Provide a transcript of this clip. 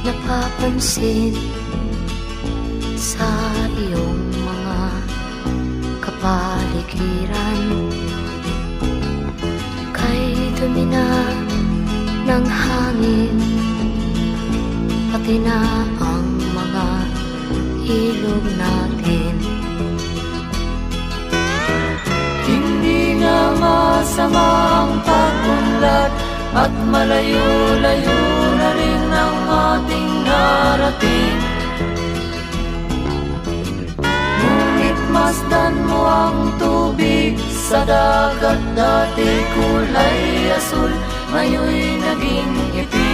napapansin sa iyong mga kapaligiran. Kay dumi na ng hangin, pati na ang mga ilog natin. Hindi nga masamang pag-unlad at malayo-layo na rin ang ating narating. Ngunit masdan mo ang tubig sa dagat, dati kulay asul, ngayon'y naging itim.